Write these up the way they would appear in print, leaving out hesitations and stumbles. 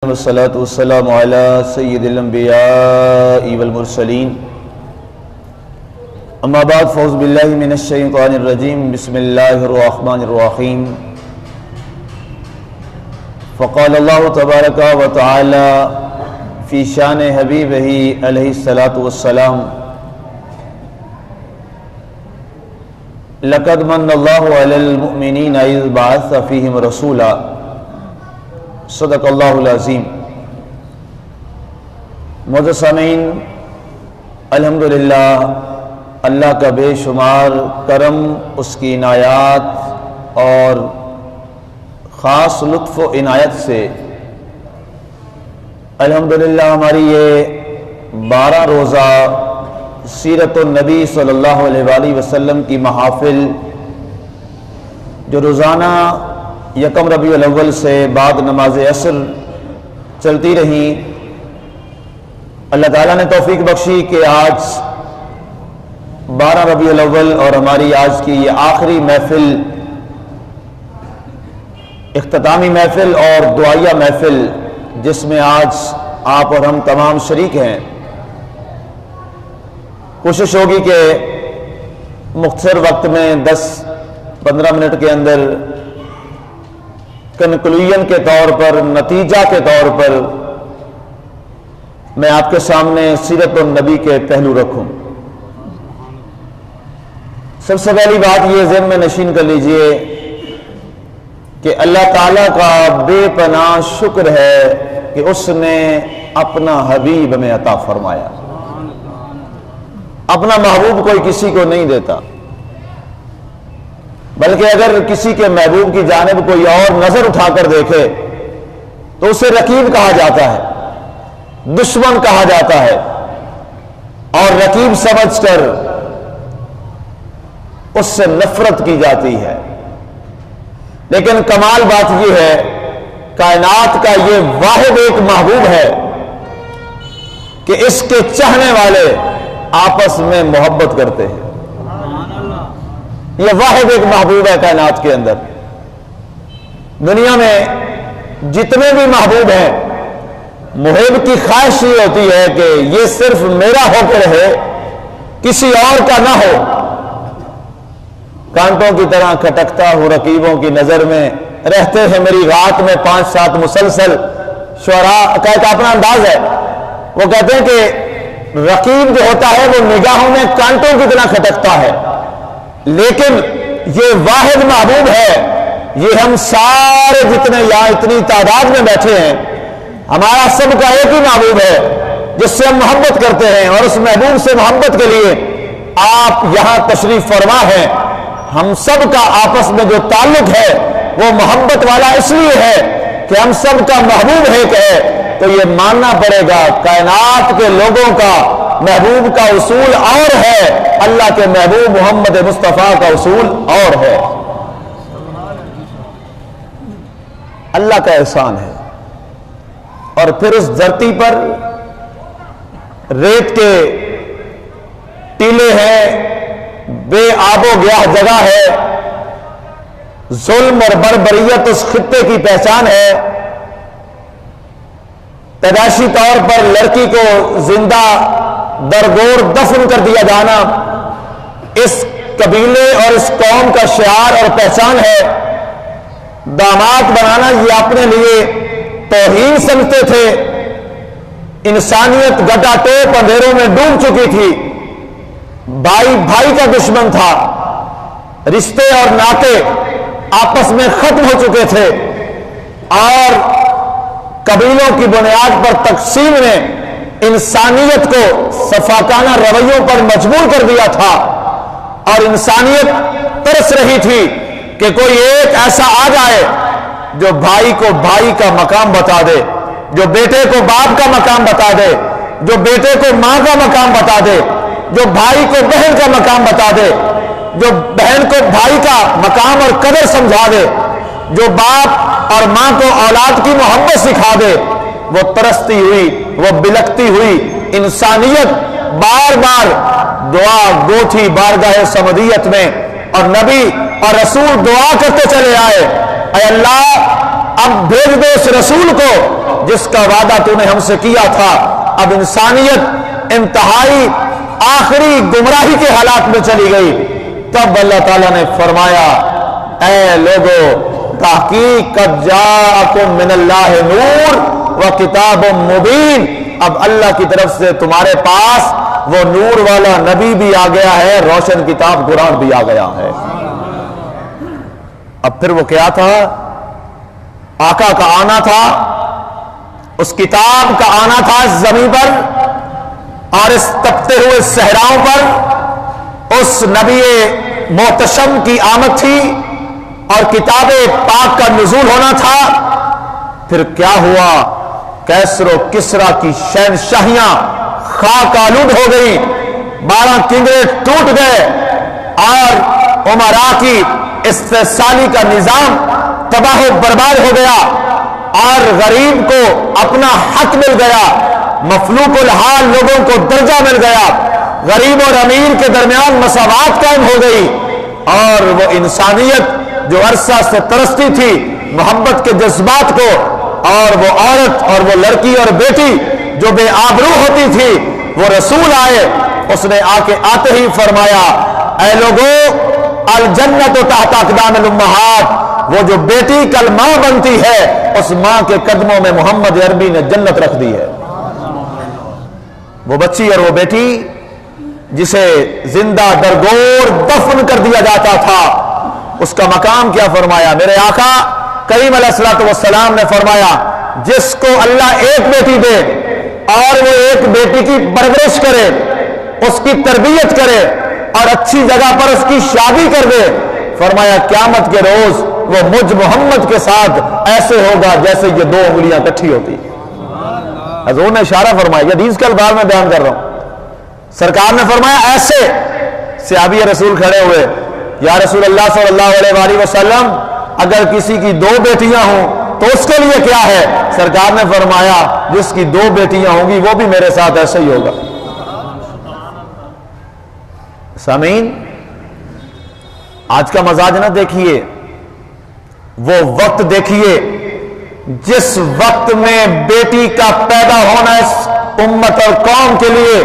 والصلاة والسلام على سید الانبیاء والمرسلین اما بعد فاعوذ باللہ من الشیطان الرجیم بسم اللہ الرحمن الرحیم فقال اللہ تبارک و تعالی فی شان حبیبہ علیہ الصلاۃ والسلام لقد من اللہ علی المؤمنین اذ بعث فیہم رسولا صدق اللہ العظیم۔ معزز سامعین، الحمدللہ اللہ کا بے شمار کرم، اس کی عنایات اور خاص لطف و عنایت سے الحمدللہ ہماری یہ 12 روزہ سیرت النبی صلی اللہ علیہ وآلہ وسلم کی محافل جو روزانہ یکم ربیع الاول سے بعد نماز عصر چلتی رہیں، اللہ تعالیٰ نے توفیق بخشی کہ آج 12 ربیع الاول اور ہماری آج کی یہ آخری محفل، اختتامی محفل اور دعائیہ محفل، جس میں آج آپ اور ہم تمام شریک ہیں، کوشش ہوگی کہ مختصر وقت میں 10-15 منٹ کے اندر کنکلوژن کے طور پر، نتیجہ کے طور پر میں آپ کے سامنے سیرت النبی کے پہلو رکھوں۔ سب سے پہلی بات یہ ذہن میں نشین کر لیجئے کہ اللہ تعالیٰ کا بے پناہ شکر ہے کہ اس نے اپنا حبیب ہمیں عطا فرمایا۔ اپنا محبوب کوئی کسی کو نہیں دیتا، بلکہ اگر کسی کے محبوب کی جانب کوئی اور نظر اٹھا کر دیکھے تو اسے رقیب کہا جاتا ہے، دشمن کہا جاتا ہے، اور رقیب سمجھ کر اس سے نفرت کی جاتی ہے۔ لیکن کمال بات یہ ہے، کائنات کا یہ واحد ایک محبوب ہے کہ اس کے چاہنے والے آپس میں محبت کرتے ہیں۔ یہ واحد ایک محبوب ہے کائنات کے اندر۔ دنیا میں جتنے بھی محبوب ہیں، محب کی خواہش یہ ہوتی ہے کہ یہ صرف میرا ہو کے رہے، کسی اور کا نہ ہو۔ کانٹوں کی طرح کھٹکتا ہوں رقیبوں کی نظر میں، رہتے ہیں میری رات میں 5-7 مسلسل۔ شعراء کا ایک اپنا انداز ہے، وہ کہتے ہیں کہ رقیب جو ہوتا ہے وہ نگاہوں میں کانٹوں کی طرح کھٹکتا ہے، لیکن یہ واحد محبوب ہے۔ یہ ہم سارے جتنے یہاں اتنی تعداد میں بیٹھے ہیں، ہمارا سب کا ایک ہی محبوب ہے جس سے ہم محبت کرتے ہیں، اور اس محبوب سے محبت کے لیے آپ یہاں تشریف فرما ہیں۔ ہم سب کا آپس میں جو تعلق ہے وہ محبت والا اس لیے ہے کہ ہم سب کا محبوب ایک ہے، تو یہ ماننا پڑے گا کائنات کے لوگوں کا محبوب کا اصول اور ہے، اللہ کے محبوب محمد مصطفیٰ کا اصول اور ہے۔ اللہ کا احسان ہے۔ اور پھر اس دھرتی پر ریت کے ٹیلے ہیں، بے آب و گیاہ جگہ ہے، ظلم اور بربریت اس خطے کی پہچان ہے۔ پیدائشی طور پر لڑکی کو زندہ درگور دفن کر دیا جانا اس قبیلے اور اس قوم کا شعار اور پہچان ہے۔ داماد بنانا یہ اپنے لیے توہین سمجھتے تھے۔ انسانیت گٹا ٹوپ اندھیروں میں ڈوب چکی تھی، بھائی بھائی کا دشمن تھا، رشتے اور ناطے آپس میں ختم ہو چکے تھے، اور قبیلوں کی بنیاد پر تقسیم نے انسانیت کو سفاکانہ رویوں پر مجبور کر دیا تھا، اور انسانیت ترس رہی تھی کہ کوئی ایک ایسا آ جائے جو بھائی کو بھائی کا مقام بتا دے، جو بیٹے کو باپ کا مقام بتا دے، جو بیٹے کو ماں کا مقام بتا دے، جو بھائی کو بہن کا مقام بتا دے، جو بہن کو بھائی کا مقام اور قدر سمجھا دے، جو باپ اور ماں کو اولاد کی محبت سکھا دے۔ وہ ترستی ہوئی، وہ بلکتی ہوئی انسانیت بار بار دعا گو تھی بارگاہ صمدیت میں، اور نبی اور رسول دعا کرتے چلے آئے، اے اللہ اب بھیج دے اس رسول کو جس کا وعدہ تو نے ہم سے کیا تھا۔ اب انسانیت انتہائی آخری گمراہی کے حالات میں چلی گئی۔ تب اللہ تعالیٰ نے فرمایا اے لوگو تحقیق قد جاءکم من اللہ نور و کتاب مبین، اب اللہ کی طرف سے تمہارے پاس وہ نور والا نبی بھی آ گیا ہے، روشن کتاب قرآن بھی آ گیا ہے۔ اب پھر وہ کیا تھا؟ آقا کا آنا تھا، اس کتاب کا آنا تھا اس زمین پر اور اس تپتے ہوئے صحراؤں پر اس نبی محتشم کی آمد تھی اور کتاب پاک کا نزول ہونا تھا۔ پھر کیا ہوا؟ کیسر و کسرا کی شہنشاہیاں خاک آلود ہو گئی، 12 کنگرے ٹوٹ گئے اور امراء کی استحصالی کا نظام تباہ و برباد ہو گیا اور غریب کو اپنا حق مل گیا، مفلوق الحال لوگوں کو درجہ مل گیا، غریب اور امیر کے درمیان مساوات قائم ہو گئی، اور وہ انسانیت جو عرصہ سے ترستی تھی محبت کے جذبات کو، اور وہ عورت اور وہ لڑکی اور بیٹی جو بے آبرو ہوتی تھی، وہ رسول آئے، اس نے آتے ہی فرمایا اے لوگو الجنت تحت اقدام الامہات، وہ جو بیٹی کل ماں بنتی ہے اس ماں کے قدموں میں محمد عربی نے جنت رکھ دی ہے۔ وہ بچی اور وہ بیٹی جسے زندہ درگور دفن کر دیا جاتا تھا، اس کا مقام کیا فرمایا؟ میرے آقا کریم علیہ الصلوۃ والسلام نے فرمایا جس کو اللہ ایک بیٹی دے اور وہ ایک بیٹی کی پرورش کرے، اس کی تربیت کرے اور اچھی جگہ پر اس کی شادی کر دے، فرمایا قیامت کے روز وہ مجھ محمد کے ساتھ ایسے ہوگا جیسے یہ 2 انگلیاں اکٹھی ہوتی۔ حضور نے اشارہ فرمایا، یہ حدیث کے الفاظ میں بیان کر رہا ہوں، سرکار نے فرمایا ایسے۔ صحابی رسول کھڑے ہوئے، یا رسول اللہ صلی اللہ علیہ وآلہ وسلم اگر کسی کی 2 بیٹیاں ہوں تو اس کے لیے کیا ہے؟ سرکار نے فرمایا جس کی 2 بیٹیاں ہوں گی وہ بھی میرے ساتھ ایسے ہی ہوگا۔ سامعین آج کا مزاج نہ دیکھیے، وہ وقت دیکھیے جس وقت میں بیٹی کا پیدا ہونا اس امت اور قوم کے لیے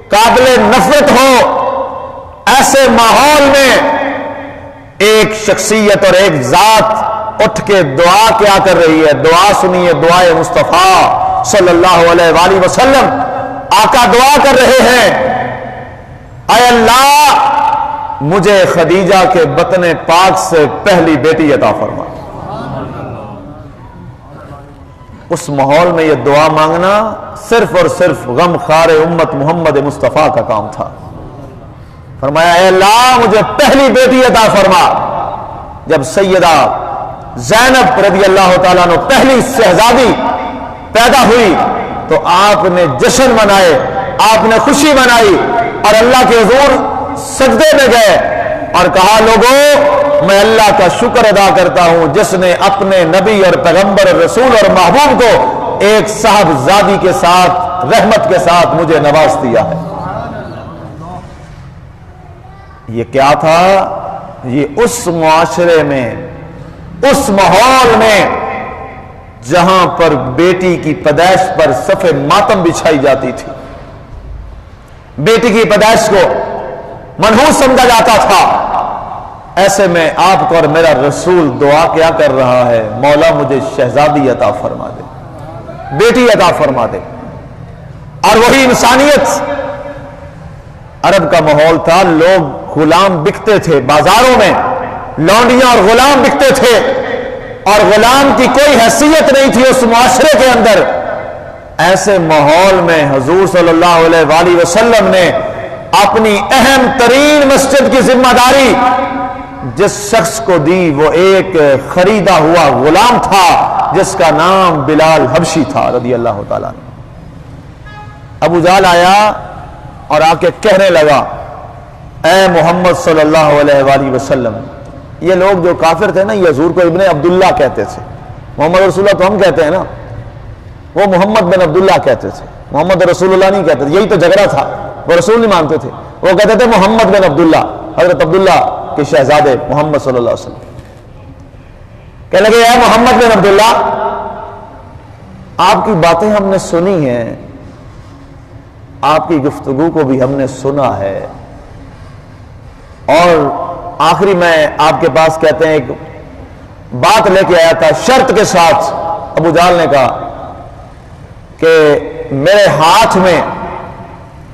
قابل نفرت ہو، ایسے ماحول میں ایک شخصیت اور ایک ذات اٹھ کے دعا کیا کر رہی ہے؟ دعا سنیے، دعائے مصطفیٰ صلی اللہ علیہ وآلہ وسلم۔ آقا دعا کر رہے ہیں اے اللہ مجھے خدیجہ کے بطن پاک سے پہلی بیٹی عطا فرما۔ اس ماحول میں یہ دعا مانگنا صرف اور صرف غم خار امت محمد مصطفیٰ کا کام تھا۔ فرمایا اے اللہ مجھے پہلی بیٹی عطا فرما۔ جب سیدہ زینب رضی اللہ تعالیٰ عنہ پہلی شہزادی پیدا ہوئی تو آپ نے جشن منائے، آپ نے خوشی منائی اور اللہ کے حضور سجدے میں گئے اور کہا لوگوں میں اللہ کا شکر ادا کرتا ہوں جس نے اپنے نبی اور پیغمبر رسول اور محبوب کو ایک صاحبزادی کے ساتھ رحمت کے ساتھ مجھے نواز دیا ہے۔ یہ کیا تھا؟ یہ اس معاشرے میں، اس ماحول میں جہاں پر بیٹی کی پیدائش پر صف ماتم بچھائی جاتی تھی، بیٹی کی پیدائش کو منحوس سمجھا جاتا تھا، ایسے میں آپ کو اور میرا رسول دعا کیا کر رہا ہے؟ مولا مجھے شہزادی عطا فرما دے، بیٹی عطا فرما دے۔ اور وہی انسانیت عرب کا ماحول تھا، لوگ غلام بکتے تھے بازاروں میں، لونڈیاں اور غلام بکتے تھے اور غلام کی کوئی حیثیت نہیں تھی اس معاشرے کے اندر۔ ایسے ماحول میں حضور صلی اللہ علیہ وآلہ وسلم نے اپنی اہم ترین مسجد کی ذمہ داری جس شخص کو دی وہ ایک خریدا ہوا غلام تھا جس کا نام بلال حبشی تھا رضی اللہ تعالیٰ عنہ۔ ابو جہل آیا اور آ کے کہنے لگا اے محمد صلی اللہ علیہ وآلہ وسلم، یہ لوگ جو کافر تھے نا یہ حضور کو ابن عبداللہ کہتے تھے، محمد رسول اللہ تو ہم کہتے ہیں نا، وہ محمد بن عبداللہ کہتے تھے، محمد رسول اللہ نہیں کہتے تھے۔ یہی تو جھگڑا تھا، وہ رسول نہیں مانتے تھے، وہ کہتے تھے محمد بن عبداللہ، حضرت عبداللہ کے شہزادے محمد صلی اللہ علیہ وسلم۔ کہنے لگے اے محمد بن عبداللہ، آپ کی باتیں ہم نے سنی ہیں، آپ کی گفتگو کو بھی ہم نے سنا ہے، اور آخری میں آپ کے پاس کہتے ہیں ایک بات لے کے آیا تھا شرط کے ساتھ۔ ابو جہل نے کہا کہ میرے ہاتھ میں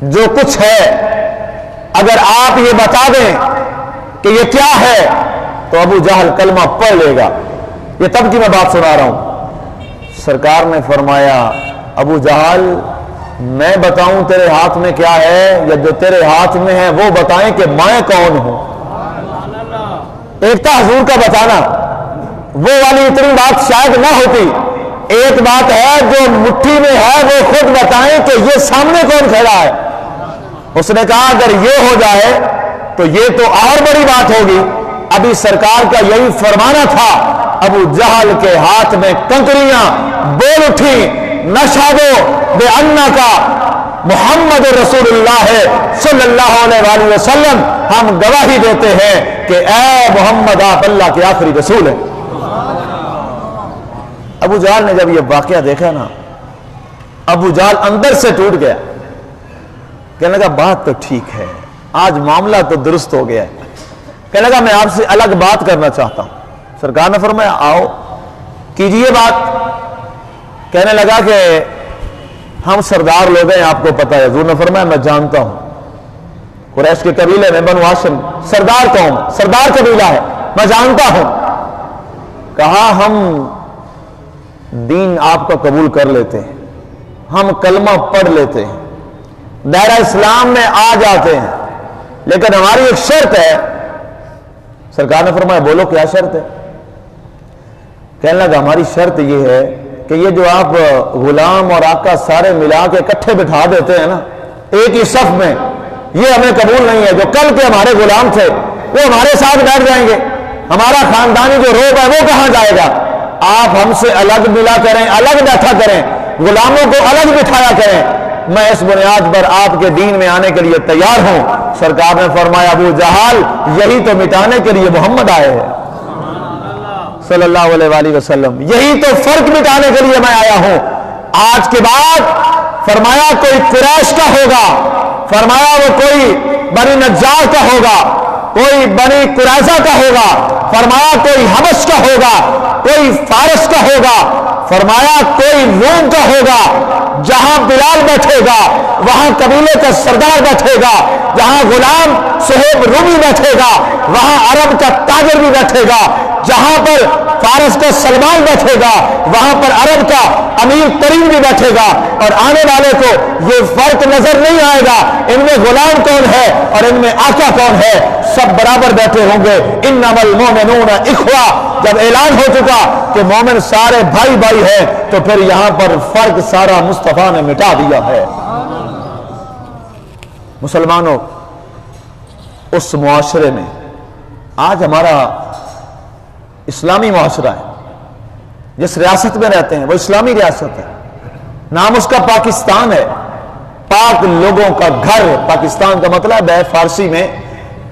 جو کچھ ہے اگر آپ یہ بتا دیں کہ یہ کیا ہے تو ابو جہل کلمہ پڑھ لے گا۔ یہ تب کی میں بات سنا رہا ہوں۔ سرکار نے فرمایا ابو جہل میں بتاؤں تیرے ہاتھ میں کیا ہے یا جو تیرے ہاتھ میں ہے وہ بتائیں کہ میں کون ہوں؟ ایک تھا حضور کا بتانا، وہ والی اتنی بات شاید نہ ہوتی۔ ایک بات ہے جو مٹھی میں ہے وہ خود بتائیں کہ یہ سامنے کون کھڑا ہے۔ اس نے کہا اگر یہ ہو جائے تو یہ تو اور بڑی بات ہوگی۔ ابھی سرکار کا یہی فرمانا تھا، ابو جہل کے ہاتھ میں کنکریاں بول اٹھی، نشہدو بأنک محمد رسول اللہ صلی اللہ علیہ وآلہ وسلم، ہم گواہی دیتے ہیں کہ اے محمد آپ اللہ کے آخری رسول ہیں۔ ابو جہل نے جب یہ واقعہ دیکھا نا، ابو جہل اندر سے ٹوٹ گیا، کہنے لگا بات تو ٹھیک ہے، آج معاملہ تو درست ہو گیا ہے۔ کہنے لگا میں آپ سے الگ بات کرنا چاہتا ہوں۔ سرکار نے فرمایا آؤ کیجئے بات۔ کہنے لگا کہ ہم سردار لوگ ہیں، آپ کو پتہ ہے۔ حضور نے فرمایا میں جانتا ہوں، قریش کے قبیلے میں بنو ہاشم سردار قوم، سردار قبیلہ ہے، میں جانتا ہوں۔ کہا ہم دین آپ کا قبول کر لیتے ہیں، ہم کلمہ پڑھ لیتے ہیں، دائرہ اسلام میں آ جاتے ہیں، لیکن ہماری ایک شرط ہے۔ سرکار نے فرمایا بولو کیا شرط ہے؟ کہنے لگا ہماری شرط یہ ہے کہ یہ جو آپ غلام اور آقا سارے ملا کے اکٹھے بٹھا دیتے ہیں نا ایک ہی صف میں، یہ ہمیں قبول نہیں ہے۔ جو کل کے ہمارے غلام تھے وہ ہمارے ساتھ بیٹھ جائیں گے، ہمارا خاندانی جو روب ہے وہ کہاں جائے گا؟ آپ ہم سے الگ ملا کریں، الگ بیٹھا کریں، غلاموں کو الگ بٹھایا کریں، میں اس بنیاد پر آپ کے دین میں آنے کے لیے تیار ہوں۔ سرکار نے فرمایا ابو جہل یہی تو مٹانے کے لیے محمد آئے ہیں صلی اللہ علیہ وآلہ وسلم، یہی تو فرق مٹانے کے لیے میں آیا ہوں۔ آج کے بعد فرمایا کوئی قریش کا ہوگا، فرمایا وہ کوئی بنی نجار کا ہوگا، کوئی بنی قریظہ کا ہوگا، فرمایا کوئی حبش کا ہوگا، کوئی فارس کا ہوگا، فرمایا کوئی روم کا ہوگا۔ جہاں بلال بیٹھے گا وہاں قبیلے کا سردار بیٹھے گا، جہاں غلام صہیب رومی بیٹھے گا وہاں عرب کا تاجر بھی بیٹھے گا، جہاں پر فارس کا سلمان بیٹھے گا وہاں پر عرب کا امیر ترین بھی بیٹھے گا، اور آنے والے کو یہ فرق نظر نہیں آئے گا ان میں غلام کون ہے اور ان میں آقا کون ہے، سب برابر بیٹھے ہوں گے۔ انما المؤمنون اخوہ، جب اعلان ہو چکا کہ مومن سارے بھائی بھائی ہیں تو پھر یہاں پر فرق سارا مصطفیٰ نے مٹا دیا ہے۔ مسلمانوں، اس معاشرے میں آج ہمارا اسلامی معاشرہ ہے، جس ریاست میں رہتے ہیں وہ اسلامی ریاست ہے، نام اس کا پاکستان ہے، پاک لوگوں کا گھر۔ پاکستان کا مطلب ہے فارسی میں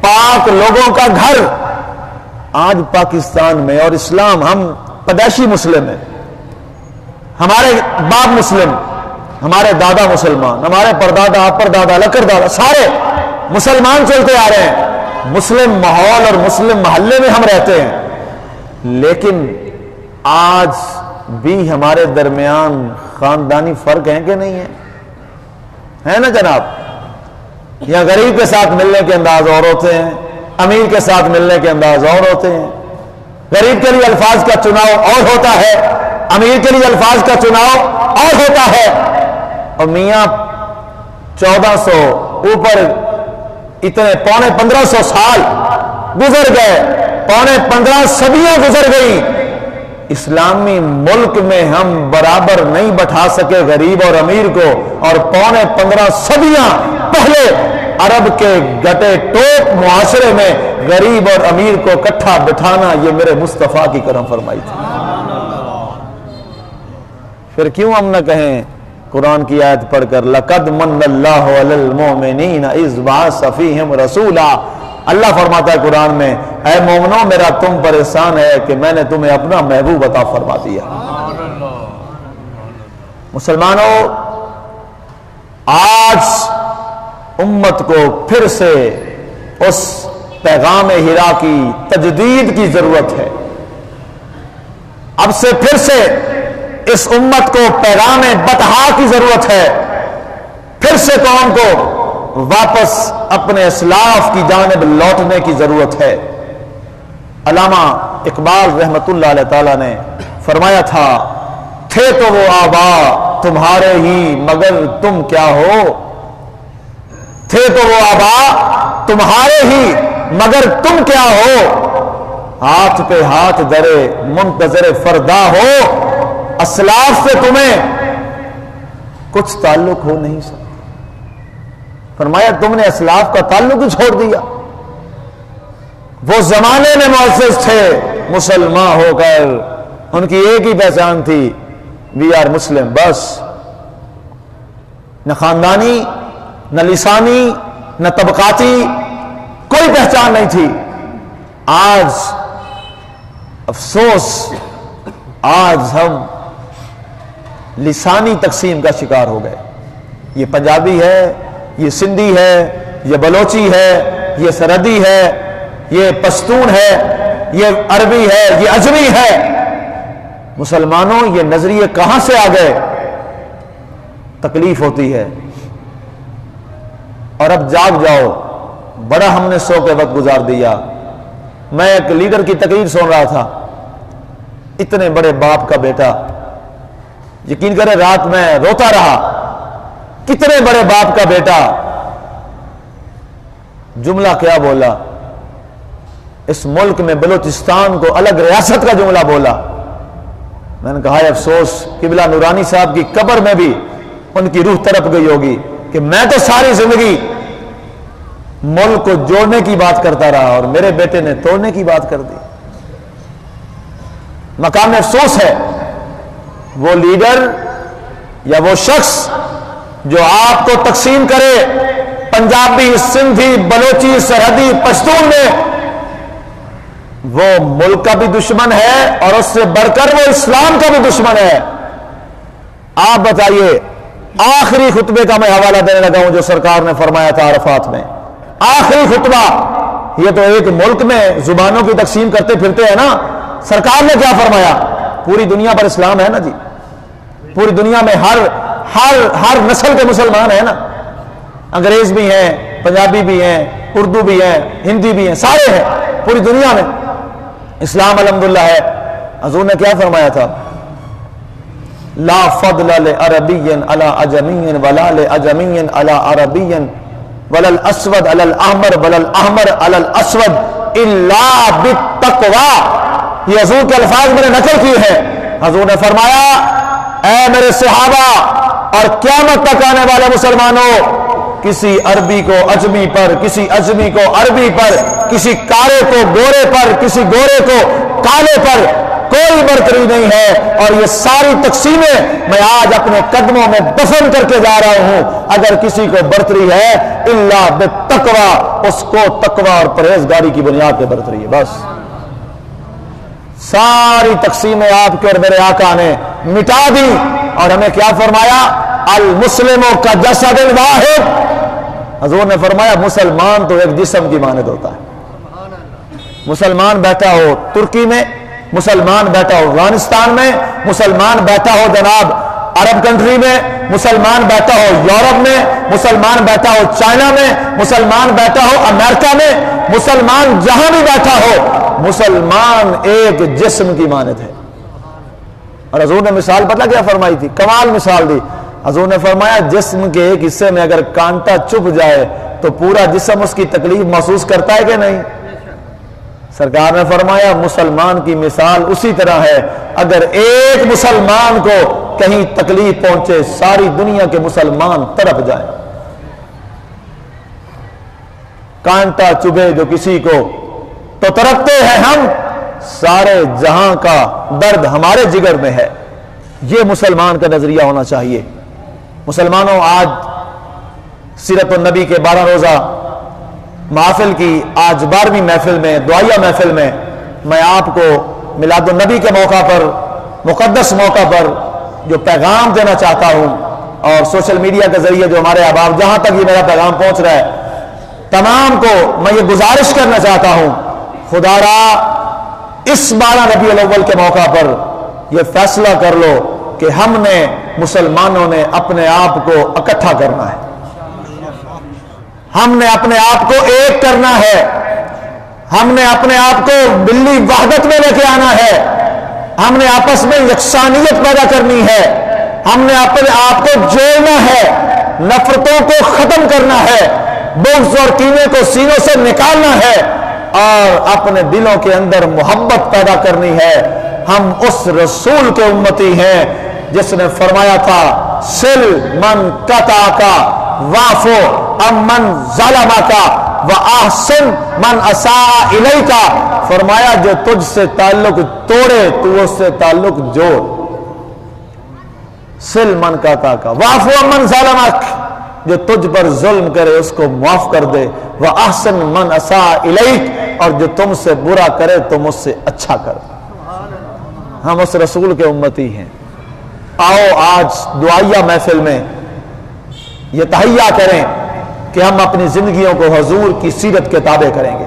پاک لوگوں کا گھر۔ آج پاکستان میں اور اسلام، ہم پیدائشی مسلم ہیں، ہمارے باپ مسلم، ہمارے دادا مسلمان، ہمارے پردادا پردادا لکردادا سارے مسلمان چلتے آ رہے ہیں، مسلم ماحول اور مسلم محلے میں ہم رہتے ہیں، لیکن آج بھی ہمارے درمیان خاندانی فرق ہیں کہ نہیں ہے نا جناب؟ یا غریب کے ساتھ ملنے کے انداز اور ہوتے ہیں، امیر کے ساتھ ملنے کے انداز اور ہوتے ہیں، غریب کے لیے الفاظ کا چناؤ اور ہوتا ہے، امیر کے لیے الفاظ کا چناؤ اور ہوتا ہے۔ اور میاں 1400 اوپر اتنے پونے 1500 سال گزر گئے، پونے 15 صدیاں گزر گئی، اسلامی ملک میں ہم برابر نہیں بٹھا سکے غریب اور امیر کو، اور پونے 15 صدیاں پہلے عرب کے گٹے ٹوپ معاشرے میں غریب اور امیر کو اکٹھا بٹھانا یہ میرے مصطفیٰ کی کرم فرمائی تھی۔ پھر کیوں ہم نہ کہیں قرآن کی آیت پڑھ کر لَقَدْ مَنَّ اللَّهُ عَلَى الْمُؤْمِنِينَ إِذْ بَعَثَ فِيهِمْ رَسُولًا۔ اللہ فرماتا ہے قرآن میں، اے مومنوں میرا تم پر احسان ہے کہ میں نے تمہیں اپنا محبوب عطا فرما دیا۔ مسلمانوں، آج امت کو پھر سے اس پیغام ہیرا کی تجدید کی ضرورت ہے۔ اب سے پھر سے اس امت کو پیغام بطحا کی ضرورت ہے۔ پھر سے قوم کو واپس اپنے اسلاف کی جانب لوٹنے کی ضرورت ہے۔ علامہ اقبال رحمت اللہ علیہ تعالی نے فرمایا تھا، تھے تو وہ آبا تمہارے ہی مگر تم کیا ہو، تھے تو وہ آبا تمہارے ہی مگر تم کیا ہو، ہاتھ پہ ہاتھ درے منتظر فردا ہو، اسلاف سے تمہیں کچھ تعلق ہو نہیں سکتا۔ فرمایا تم نے اسلاف کا تعلق ہی چھوڑ دیا۔ وہ زمانے میں معزز تھے مسلمان ہو کر، ان کی ایک ہی پہچان تھی، وی آر مسلم، بس، نہ خاندانی، نہ لسانی، نہ طبقاتی، کوئی پہچان نہیں تھی۔ آج افسوس، آج ہم لسانی تقسیم کا شکار ہو گئے۔ یہ پنجابی ہے، یہ سندھی ہے، یہ بلوچی ہے، یہ سرحدی ہے، یہ پشتون ہے، یہ عربی ہے، یہ اجمی ہے۔ مسلمانوں، یہ نظریے کہاں سے آ گئے؟ تکلیف ہوتی ہے۔ اور اب جاگ جاؤ، بڑا ہم نے سو کے وقت گزار دیا۔ میں ایک لیڈر کی تقریر سن رہا تھا، اتنے بڑے باپ کا بیٹا، یقین کرے رات میں روتا رہا، کتنے بڑے باپ کا بیٹا، جملہ کیا بولا، اس ملک میں بلوچستان کو الگ ریاست کا جملہ بولا۔ میں نے کہا افسوس، قبلہ نورانی صاحب کی قبر میں بھی ان کی روح تڑپ گئی ہوگی کہ میں تو ساری زندگی ملک کو جوڑنے کی بات کرتا رہا اور میرے بیٹے نے توڑنے کی بات کر دی۔ مقام افسوس ہے وہ لیڈر یا وہ شخص جو آپ کو تقسیم کرے پنجابی، سندھی، بلوچی، سرحدی، پشتون میں، وہ ملک کا بھی دشمن ہے اور اس سے بڑھ کر وہ اسلام کا بھی دشمن ہے۔ آپ بتائیے، آخری خطبے کا میں حوالہ دینے لگا ہوں جو سرکار نے فرمایا تھا عرفات میں، آخری خطبہ۔ یہ تو ایک ملک میں زبانوں کی تقسیم کرتے پھرتے ہیں نا، سرکار نے کیا فرمایا؟ پوری دنیا پر اسلام ہے نا جی، پوری دنیا میں ہر نسل کے مسلمان ہیں نا، انگریز بھی ہیں، پنجابی بھی ہیں، اردو بھی ہیں، ہندی بھی ہیں، سارے ہیں پوری دنیا میں، اسلام الحمدللہ ہے۔ حضور نے کیا فرمایا تھا؟ لا فضل لعربی علی اجمی ولا لعجمی علی عربی ولا الاسود علی الاحمر ولا الاحمر علی الاسود الا بالتقوی۔ یہ حضور کے الفاظ میں نے نقل کی ہے۔ حضور نے فرمایا، اے میرے صحابہ اور قیامت تک آنے والے مسلمانوں، کسی عربی کو اجمی پر، کسی اجمی کو عربی پر، کسی کالے کو گورے پر، کسی گورے کو کالے پر کوئی برتری نہیں ہے، اور یہ ساری تقسیمیں میں آج اپنے قدموں میں دفن کر کے جا رہا ہوں۔ اگر کسی کو برتری ہے الا بالتقوی، اس کو تقوی اور پرہیزگاری کی بنیاد پہ برتری ہے، بس۔ ساری تقسیمیں آپ کے اور میرے آقا نے مٹا دی اور ہمیں کیا فرمایا؟ المسلموں کا جسد واحد۔ حضور نے فرمایا مسلمان تو ایک جسم کی مانند ہوتا ہے۔ مسلمان بیٹھا ہو ترکی میں، مسلمان بیٹھا ہو افغانستان میں، مسلمان بیٹھا ہو جناب عرب کنٹری میں، مسلمان بیٹھا ہو یورپ میں، مسلمان بیٹھا ہو چائنا میں، مسلمان بیٹھا ہو امریکہ میں، مسلمان جہاں بھی بیٹھا ہو، مسلمان ایک جسم کی مانند ہے۔ اور حضور نے مثال پتہ کیا فرمائی تھی؟ کمال مثال دی۔ حضور نے فرمایا جسم کے ایک حصے میں اگر کانٹا چبھ جائے تو پورا جسم اس کی تکلیف محسوس کرتا ہے کہ نہیں؟ سرکار نے فرمایا مسلمان کی مثال اسی طرح ہے، اگر ایک مسلمان کو کہیں تکلیف پہنچے ساری دنیا کے مسلمان تڑپ جائیں۔ کانٹا چبھے جو کسی کو تو تڑپتے ہیں ہم، سارے جہاں کا درد ہمارے جگر میں ہے۔ یہ مسلمان کا نظریہ ہونا چاہیے۔ مسلمانوں، آج سیرت النبی کے 12 روزہ محفل کی آج 12ویں محفل میں، دعائیہ محفل میں، میں آپ کو میلاد النبی کے موقع پر، مقدس موقع پر جو پیغام دینا چاہتا ہوں، اور سوشل میڈیا کے ذریعے جو ہمارے احباب جہاں تک یہ میرا پیغام پہنچ رہا ہے، تمام کو میں یہ گزارش کرنا چاہتا ہوں، خدا را اس 12 ربیع الاول کے موقع پر یہ فیصلہ کر لو کہ ہم نے مسلمانوں نے اپنے آپ کو اکٹھا کرنا ہے، ہم نے اپنے آپ کو ایک کرنا ہے، ہم نے اپنے آپ کو ملی وحدت میں لے کے آنا ہے، ہم نے آپس میں یکسانیت پیدا کرنی ہے، ہم نے اپنے آپ کو جوڑنا ہے، نفرتوں کو ختم کرنا ہے، بغض اور کینے کو سینوں سے نکالنا ہے، اور اپنے دلوں کے اندر محبت پیدا کرنی ہے۔ ہم اس رسول کے امتی ہیں جس نے فرمایا تھا سل من قطعک واعفو عمن ظلمک واحسن من اساء الیک، فرمایا جو تجھ سے تعلق توڑے تو اس سے تعلق جوڑ۔ سل من قطعک واعفو عمن ظلمک، جو تجھ پر ظلم کرے اس کو معاف کر دے، واحسن من اساء الیک، اور جو تم سے برا کرے تم اس سے اچھا کر۔ ہم اس رسول کے امتی ہیں۔ آؤ آج دعائیہ محفل میں یہ تہیہ کریں کہ ہم اپنی زندگیوں کو حضور کی سیرت کے تابع کریں گے،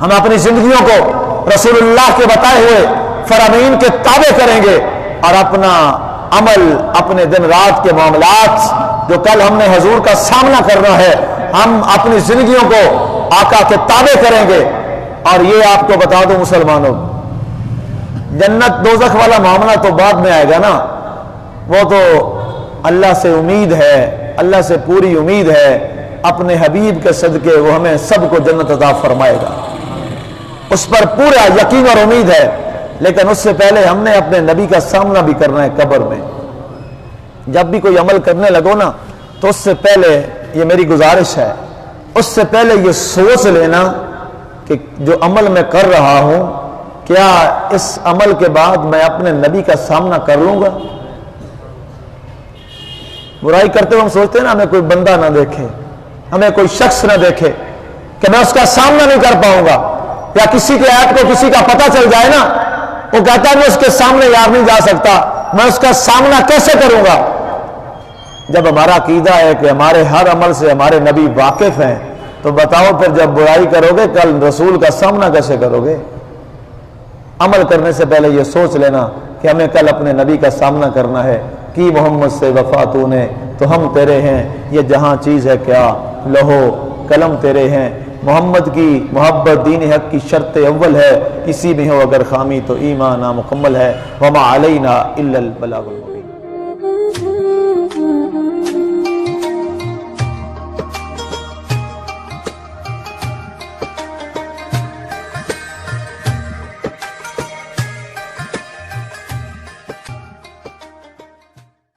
ہم اپنی زندگیوں کو رسول اللہ کے بتائے ہوئے فرامین کے تابع کریں گے، اور اپنا عمل، اپنے دن رات کے معاملات جو کل ہم نے حضور کا سامنا کرنا ہے، ہم اپنی زندگیوں کو آقا کے تابع کریں گے۔ اور یہ آپ کو بتا دوں مسلمانوں، جنت دوزخ والا معاملہ تو بعد میں آئے گا نا، وہ تو اللہ سے امید ہے، اللہ سے پوری امید ہے، اپنے حبیب کے صدقے وہ ہمیں سب کو جنت عطا فرمائے گا، اس پر پورا یقین اور امید ہے۔ لیکن اس سے پہلے ہم نے اپنے نبی کا سامنا بھی کرنا ہے قبر میں۔ جب بھی کوئی عمل کرنے لگو نا تو اس سے پہلے یہ میری گزارش ہے، اس سے پہلے یہ سوچ لینا کہ جو عمل میں کر رہا ہوں کیا اس عمل کے بعد میں اپنے نبی کا سامنا کر لوں گا؟ برائی کرتے ہوئے ہم سوچتے ہیں نا ہمیں کوئی بندہ نہ دیکھے، ہمیں کوئی شخص نہ دیکھے کہ میں اس کا سامنا نہیں کر پاؤں گا، یا کسی کے عیب کو کسی کا پتہ چل جائے نا، وہ کہتا ہے میں اس کے سامنے یار نہیں جا سکتا، میں اس کا سامنا کیسے کروں گا؟ جب ہمارا عقیدہ ہے کہ ہمارے ہر عمل سے ہمارے نبی واقف ہیں، تو بتاؤ پھر جب برائی کرو گے کل رسول کا سامنا کیسے کرو گے؟ عمل کرنے سے پہلے یہ سوچ لینا کہ ہمیں کل اپنے نبی کا سامنا کرنا ہے۔ کی محمد سے وفا تو نے تو ہم تیرے ہیں، یہ جہاں چیز ہے کیا لہو قلم تیرے ہیں۔ محمد کی محبت دین حق کی شرط اول ہے، کسی میں ہو اگر خامی تو ایمان نامکمل ہے۔ وما علینا الا البلاغ المبین۔